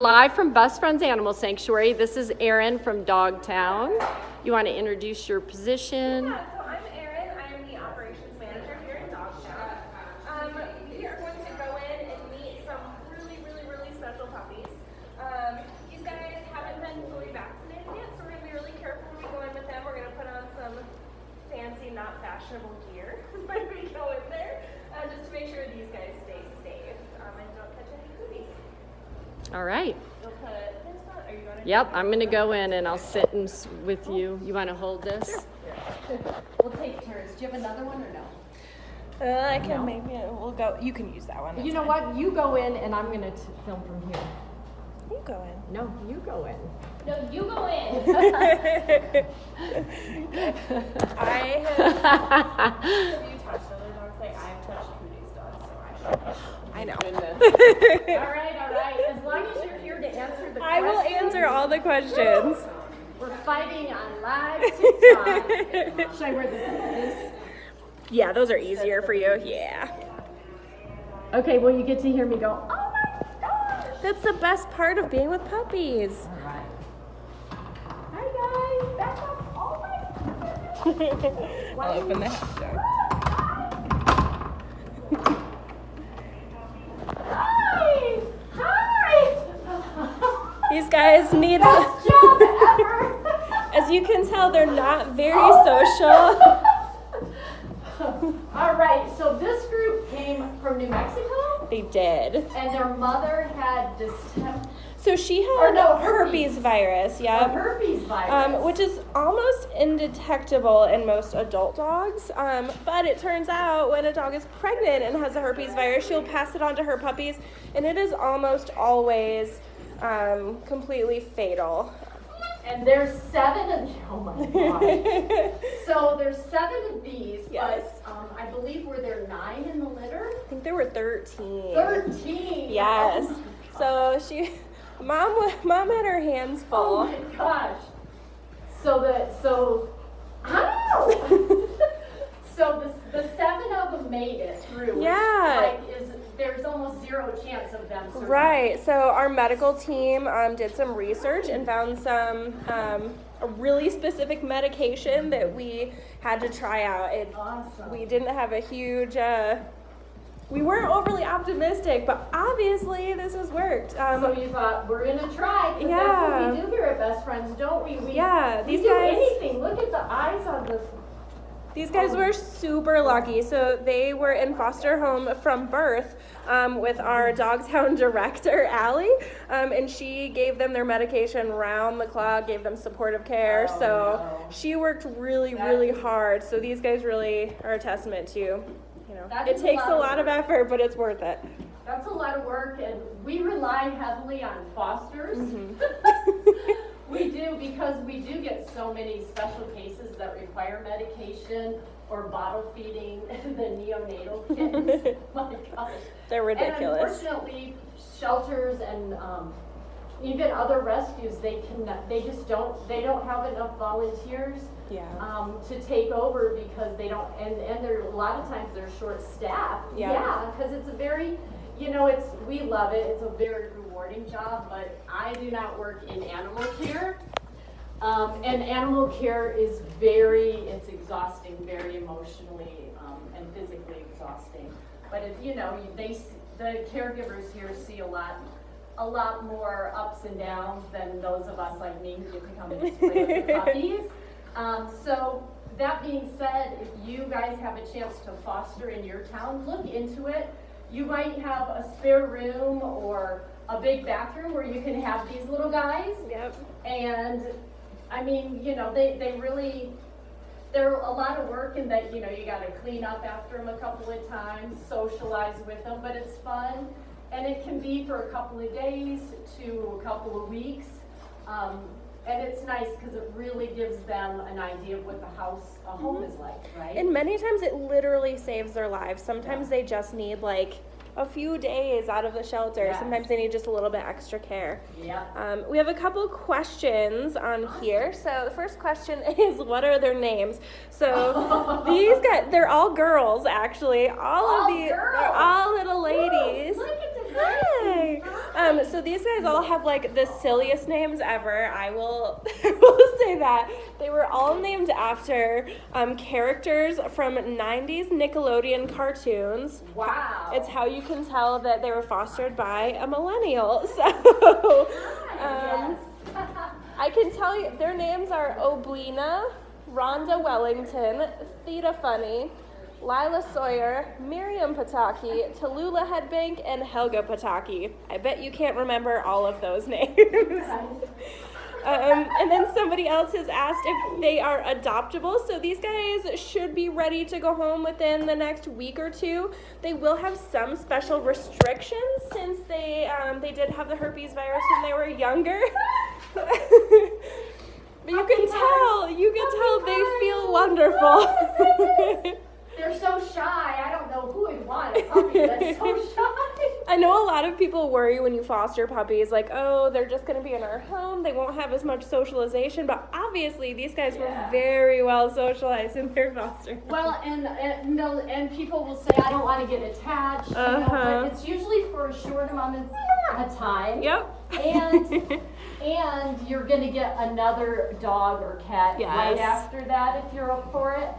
Live from Best Friends Animal Sanctuary. This is Erin from Dogtown. You want to introduce your position? Yeah, so I'm Erin. I am the operations manager here at Dogtown. We are going to go in and meet some really special puppies. These guys haven't been fully vaccinated yet, so we're going to be really careful when we go in with them. We're going to put on some fancy, not fashionable gear when we go in there, just to make sure these guys stay safe and don't catch any cooties. All right. You'll put this on. Are you going to? Yep, I'm going to go in and I'll sit with you. You want to hold this? Sure. We'll take turns. Do you have another one or no? I can maybe we'll go. You can use that one. You know what? You go in and I'm going to film from here. You go in. No, you go in. No, you go in. Have you touched other dogs? Like I've touched Cootie's dogs, so I know. All right. As long as you're here to answer the questions. I will answer all the questions. We're fighting on live TikTok. Should I wear this? Yeah, those are easier for you. Yeah. Okay, well, you get to hear me go, oh my gosh. That's the best part of being with puppies. All right. Hi, guys. Back up. Oh my goodness. I'll open the hatch door. Hi. These guys need. Best job ever. As you can tell, they're not very social. All right, so this group came from New Mexico, They did. and their mother had distemper. So she had herpes herpes. virus, A yeah. herpes virus. Which is almost indetectable in most adult dogs. But it turns out when a dog is pregnant and has a herpes virus, she'll pass it on to her puppies, and it is almost always completely fatal. And there's 7 of oh my gosh. So there's 7 of these, Yes. but I believe were there 9 in the litter? I think there were 13. 13. Yes. Oh So mom had her hands full. Oh my gosh. So the 7 of them made it through. Which, Yeah. there's almost 0 chance of them surviving. Right. So our medical team did some research and found some a really specific medication that we had to try out. Awesome. We didn't have a huge. We weren't overly optimistic, but obviously this has worked. So you thought, we're going to try, because Yeah. that's what we do here at Best Friends, don't we? Yeah, We these do guys- anything. Look at the eyes on this. These guys were super lucky. So they were in foster home from birth with our Dogtown director, Allie, and she gave them their medication round the clock, gave them supportive care. Oh, So no. she worked really hard. So these guys really are a testament to, That it is a takes lot a of lot of work. effort, but it's worth it. That's a lot of work, and we rely heavily on fosters. Mm-hmm. We do, because we do get so many special cases that require medication or bottle feeding the neonatal kids. My gosh. They're ridiculous. And unfortunately, shelters and even other rescues, they don't have enough volunteers Yeah. to take over, because they don't, and there a lot of times they're short staffed. Yeah. Because it's a very, we love it. It's a very rewarding job, but I do not work in animal care. And animal care is it's exhausting, very emotionally and physically exhausting. But the caregivers here see a lot more ups and downs than those of us like me who get to come and spray with the puppies. So that being said, if you guys have a chance to foster in your town, look into it. You might have a spare room or a big bathroom where you can have these little guys. Yep. And I mean, they're a lot of work in that, you got to clean up after them a couple of times, socialize with them, but it's fun. And it can be for a couple of days to a couple of weeks. And it's nice because it really gives them an idea of what a home is like, right? And many times it literally saves their lives. Sometimes they just need a few days out of the shelter. Yes. Sometimes they need just a little bit extra care. Yeah. We have a couple questions on here. So the first question is, what are their names? So these guys, they're all girls actually. All of these, girls. they're all little ladies. Whoa, look at Hi. So these guys all have like the silliest names ever. I will say that. They were all named after characters from 90s Nickelodeon cartoons. Wow. It's how you can tell that they were fostered by a millennial. So Yes. I can tell you their names are Oblina, Rhonda Wellington, Theta Funny, Lila Sawyer, Miriam Pataki, Tallulah Headbank, and Helga Pataki. I bet you can't remember all of those names. And then somebody else has asked if they are adoptable. So these guys should be ready to go home within the next week or two. They will have some special restrictions since they did have the herpes virus when they were younger. But you can tell they feel wonderful. They're so shy. I don't know who would want a puppy that's so shy. I know a lot of people worry when you foster puppies, like, oh, they're just going to be in our home. They won't have as much socialization. But obviously, these guys were very well socialized in their foster. Well, and people will say, I don't want to get attached. You know, but it's usually for a short amount of time. Yep. And you're going to get another dog or cat right after that if you're up for it.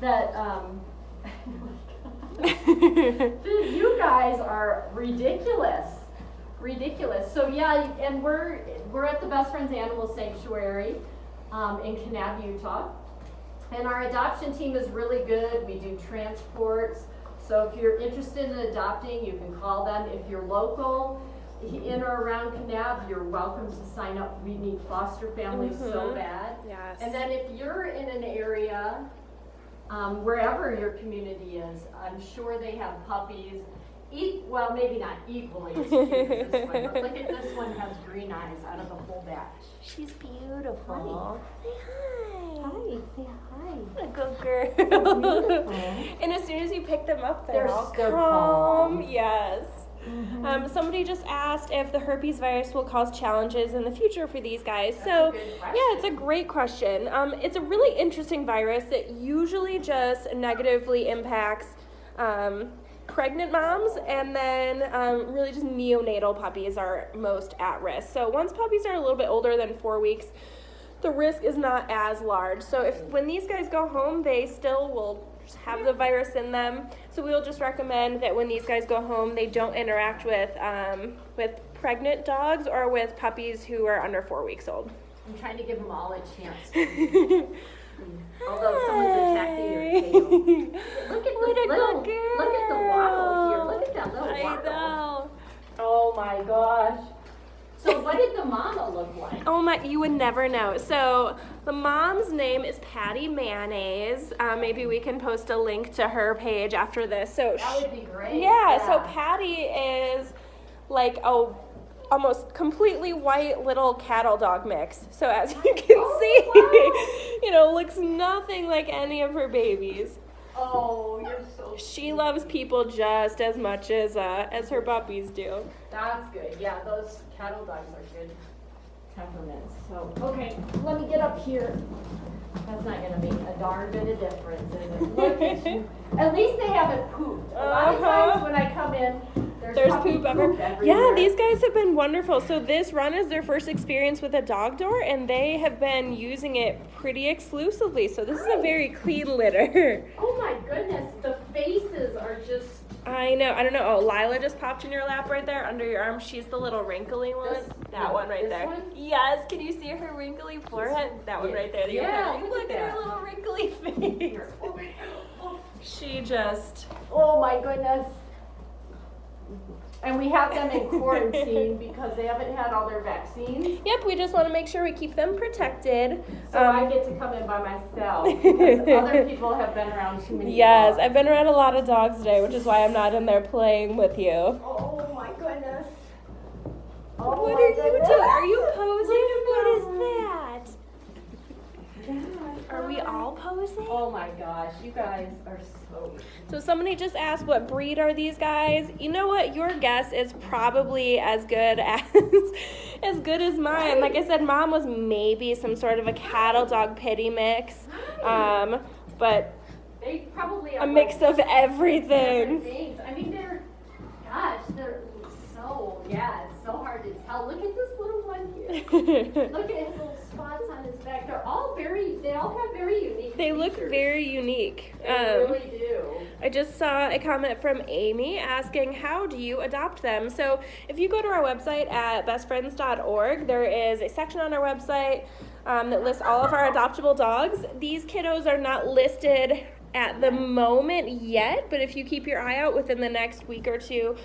That you guys are ridiculous. So yeah, and we're at the Best Friends Animal Sanctuary in Kanab, Utah, and our adoption team is really good. We do transports. So if you're interested in adopting, you can call them. If you're local in or around Kanab, you're welcome to sign up. We need foster families so bad. Yes. And then if you're in an area, wherever your community is, I'm sure they have puppies. Well, maybe not equally as cute as this one, but look at this one, has green eyes out of the whole batch. She's beautiful. Say hi. Hi, say hi. A good girl. Beautiful. And as soon as you pick them up, they're all They're calm. calm. Yes. Somebody just asked if the herpes virus will cause challenges in the future for these guys. That's so, a good question. yeah, it's a great question. It's a really interesting virus that usually just negatively impacts pregnant moms, and then really just neonatal puppies are most at risk. So once puppies are a little bit older than 4 weeks, the risk is not as large. So when these guys go home, they still will have the virus in them. So we'll just recommend that when these guys go home, they don't interact with pregnant dogs or with puppies who are under 4 weeks old. I'm trying to give them all a chance. Although someone's attacking your tail. Look at What a little, good girl. look at the waddle here. Look at that little waddle. I know. Oh my gosh. So what did the mama look like? Oh my, you would never know. So the mom's name is Patty Mayonnaise. Maybe we can post a link to her page after this. So That would be great. yeah, so Patty is like a almost completely white little cattle dog mix. So as you can see, looks nothing like any of her babies. Oh, you're so She loves people just as much as her puppies do. That's good. Yeah, those cattle dogs are good temperaments. So, okay, let me get up here. That's not going to make a darn bit of difference, is it? Look at you. At least they haven't pooped. A lot of times when I come in, there's poop everywhere. Yeah, these guys have been wonderful. So this run is their first experience with a dog door, and they have been using it pretty exclusively. So this is a very clean litter. Oh my goodness, the faces are just... I know. I don't know. Oh, Lila just popped in your lap right there under your arm. She's the little wrinkly one. That one right there. One? Yes. Can you see her wrinkly forehead? That one right there. Yeah, Look at her little wrinkly face. She just... Oh my goodness. And we have them in quarantine because they haven't had all their vaccines. Yep, we just want to make sure we keep them protected. So I get to come in by myself because other people have been around too many Yes, dogs. I've been around a lot of dogs today, which is why I'm not in there playing with you. Oh my goodness. Oh What my are you goodness. doing? Are you posing? Look at What is that? Are we all posing? Oh my gosh, you guys are so... So somebody just asked, what breed are these guys? You know what? Your guess is probably as good as mine. Like I said, Mom was maybe some sort of a cattle dog pitty mix, but They probably a are mix of different everything. things. I mean, they're so Look at his little spots on his back. They all have very unique They look features. very unique. They really do. I just saw a comment from Amy asking, how do you adopt them? So if you go to our website at bestfriends.org, there is a section on our website that lists all of our adoptable dogs. These kiddos are not listed at the moment yet, but if you keep your eye out within the next week or two,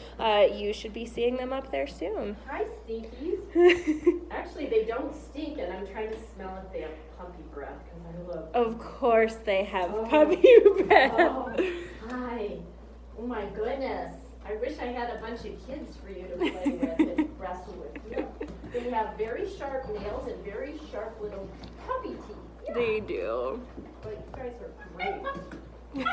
you should be seeing them up there soon. Hi, Stinkies. Actually, they don't stink, and I'm trying to smell if they have puppy breath, because I love Of course they have Oh. puppy breath. Oh, hi. Oh my goodness. I wish I had a bunch of kids for you to play with and wrestle with. Yeah. They have very sharp nails and very sharp little puppy teeth. Yeah. They do. But you guys are great. Yeah.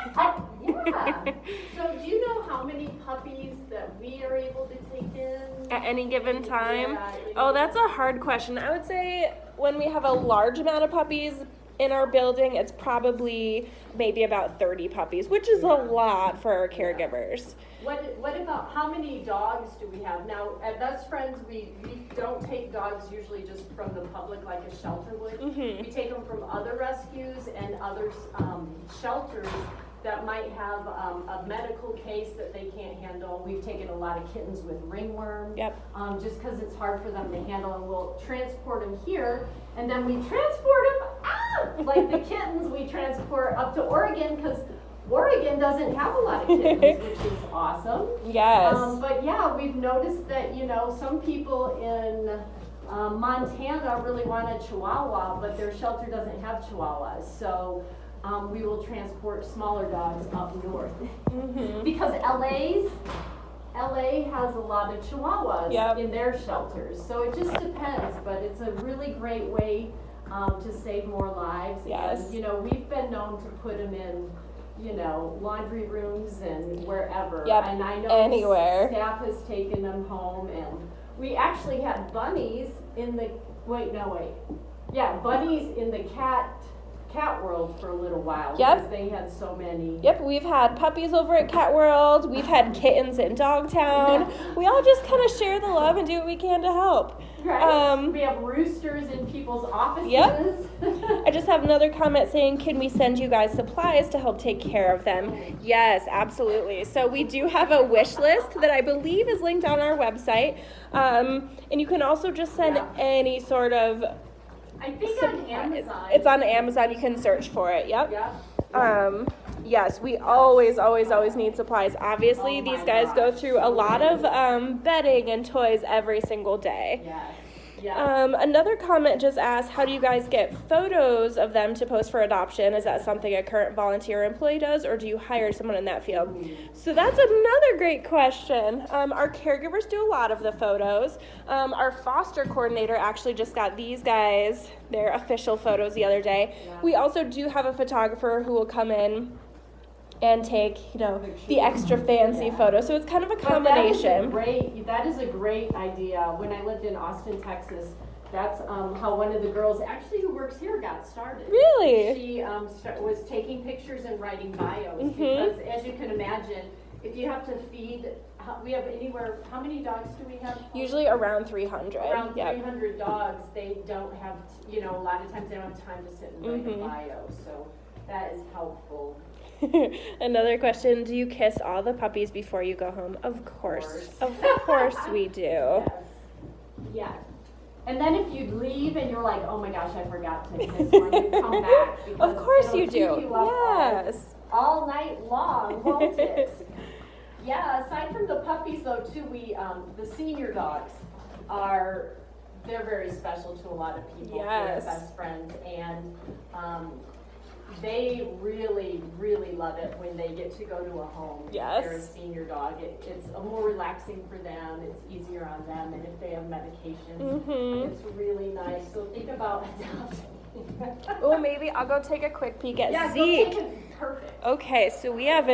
So do you know how many puppies that we are able to take in? At any given time? Yeah, Oh, that's a hard question. I would say when we have a large amount of puppies in our building, it's probably maybe about 30 puppies, which is a lot for our caregivers. What about how many dogs do we have? Now, at Best Friends, we don't take dogs usually just from the public like a shelter would. Mhm. We take them from other rescues and other shelters that might have a medical case that they can't handle. We've taken a lot of kittens with ringworm. Yep. Just because it's hard for them to handle, and we'll transport them here, and then we transport them, like the kittens, we transport up to Oregon, because Oregon doesn't have a lot of kittens, which is awesome. Yes. But yeah, we've noticed that, some people in Montana really want a Chihuahua, but their shelter doesn't have Chihuahuas. So we will transport smaller dogs up north. Mhm. Because LA has a lot of Chihuahuas Yep. in their shelters. So it just depends, but it's a really great way to save more lives. Yes. And, we've been known to put them in laundry rooms and wherever. Yep, And I know anywhere. staff has taken them home, and we actually had bunnies in the, bunnies in the cat world for a little while. Yep. Because they had so many. Yep, we've had puppies over at Cat World. We've had kittens in Dogtown. We all just kind of share the love and do what we can to help. Right. We have roosters in people's offices. Yep. I just have another comment saying, can we send you guys supplies to help take care of them? Yes, absolutely. So we do have a wish list that I believe is linked on our website. And you can also just send any sort of I think on Amazon. It's on Amazon. You can search for it. Yep. Yeah. Yes, we always need supplies. Obviously, Oh these my guys go gosh. through a lot of bedding and toys every single day. Yes. Yeah. Another comment just asked, how do you guys get photos of them to post for adoption? Is that something a current volunteer employee does, or do you hire someone in that field? So that's another great question. Our caregivers do a lot of the photos. Our foster coordinator actually just got these guys their official photos the other day. Yeah. We also do have a photographer who will come in and take, the extra fancy photo. So it's kind of a combination. That is a great idea. When I lived in Austin, Texas, that's how one of the girls actually who works here got started. Really? She was taking pictures and writing bios Mhm. because, as you can imagine, if you have to feed, we have how many dogs do we have? Usually around 300. Around Yep. 300 dogs. They don't have, a lot of times they don't have time to sit and write a bio. So that is helpful. Another question, do you kiss all the puppies before you go home? Of course. Of course we do. Yes. Yeah. And then if you leave and you're like, oh my gosh, I forgot to kiss one, you come back. Of course it'll you keep do. you up Yes. all night long, won't it? Yeah, aside from the puppies though too, the senior dogs they're very special to a lot of people. Yes. They're best friends, and they really, really love it when they get to go to a home. Yes. They're a senior dog. It's more relaxing for them. It's easier on them, and if they have medications, it's really nice. So think about adopting. Oh, maybe I'll go take a quick peek at Yeah, Zeke. go take it. Perfect. Okay, so we have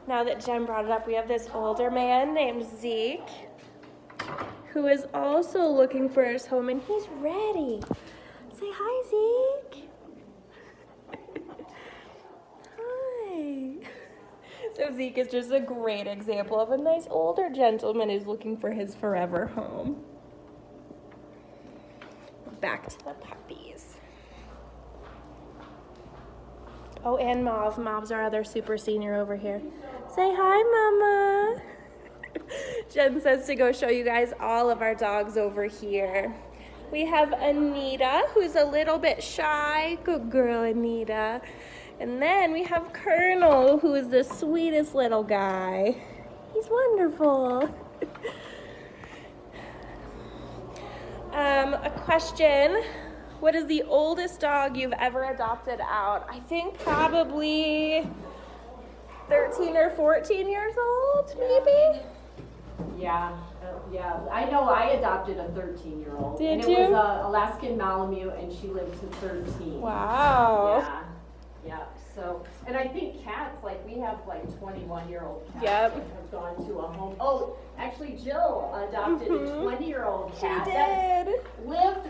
now that Jen brought it up, we have this older man named Zeke who is also looking for his home, and he's ready. Say hi, Zeke. Hi. So Zeke is just a great example of a nice older gentleman who's looking for his forever home. back to the puppies. Oh, and Mauve. Mauve's our other super senior over here. Say hi, Mama. Jen says to go show you guys all of our dogs over here. We have Anita, who's a little bit shy. Good girl, Anita. And then we have Colonel, who is the sweetest little guy. He's wonderful. A question. What is the oldest dog you've ever adopted out? I think probably 13 or 14 years old, maybe? Yeah. I know I adopted a 13-year-old. Did and you? It was an Alaskan Malamute, and she lived to 13. Wow. Yeah. So, and I think cats, like we have like 21-year-old cats Yep. that have gone to a home. Oh, actually Jill adopted a 20-year-old She cat that did. lived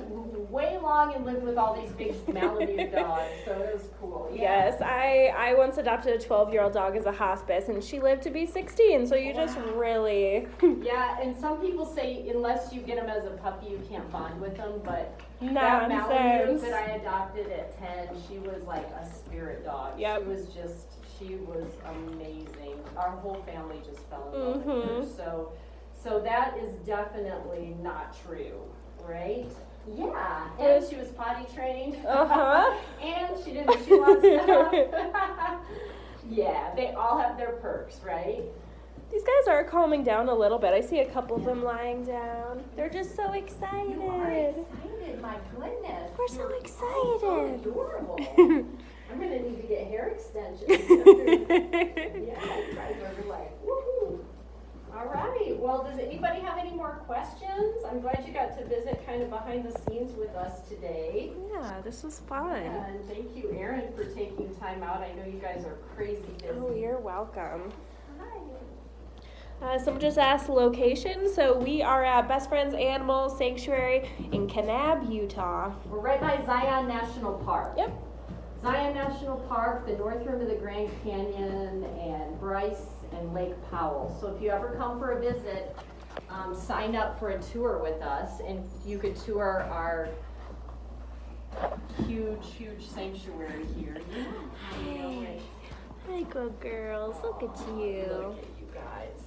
way long and lived with all these big Malamute dogs. So it was cool. Yeah. Yes, I once adopted a 12-year-old dog as a hospice, and she lived to be 16, so you just really... Yeah, and some people say unless you get them as a puppy, you can't bond with them, but that Malamute Nonsense. that I adopted at 10, she was like a spirit dog. Yep. She was amazing. Our whole family just fell in love with her. Mhm. So that is definitely not true, right? Yeah, It and is- she was potty trained. Uh-huh. And she didn't chew on stuff. Yeah, they all have their perks, right? These guys are calming down a little bit. I see a couple of them lying down. They're just so excited. You are excited, my goodness. We're so You're excited. So adorable. I'm gonna need to get hair extensions. Yeah, you guys are like, woohoo. All right, well, does anybody have any more questions? I'm glad you got to visit kind of behind the scenes with us today. Yeah, this was fun. And thank you, Erin, for taking time out. I know you guys are crazy busy. Oh, you're welcome. Hi. Someone just asked location. So we are at Best Friends Animal Sanctuary in Kanab, Utah. We're right by Zion National Park. Yep. Zion National Park, the north rim of the Grand Canyon, and Bryce and Lake Powell. So if you ever come for a visit, sign up for a tour with us, and you could tour our huge sanctuary here. Hey. Hi, good girls. Look at you. Look at you guys.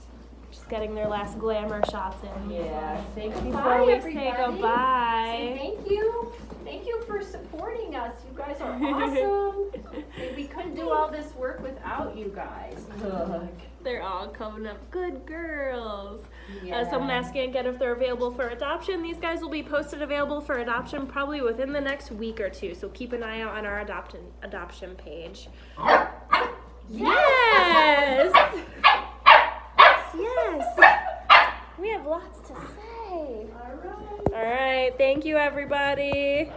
Just getting their last glamour shots in. Yeah, say Before goodbye, we everybody. say goodbye. Say thank you. Thank you for supporting us. You guys are awesome. We couldn't do all this work without you guys. Look. They're all coming up. Good girls. Yeah. Someone asking again if they're available for adoption. These guys will be posted available for adoption probably within the next week or two. So keep an eye out on our adoption page. Yes! Yes! We have lots to say. All right. All right. Thank you, everybody.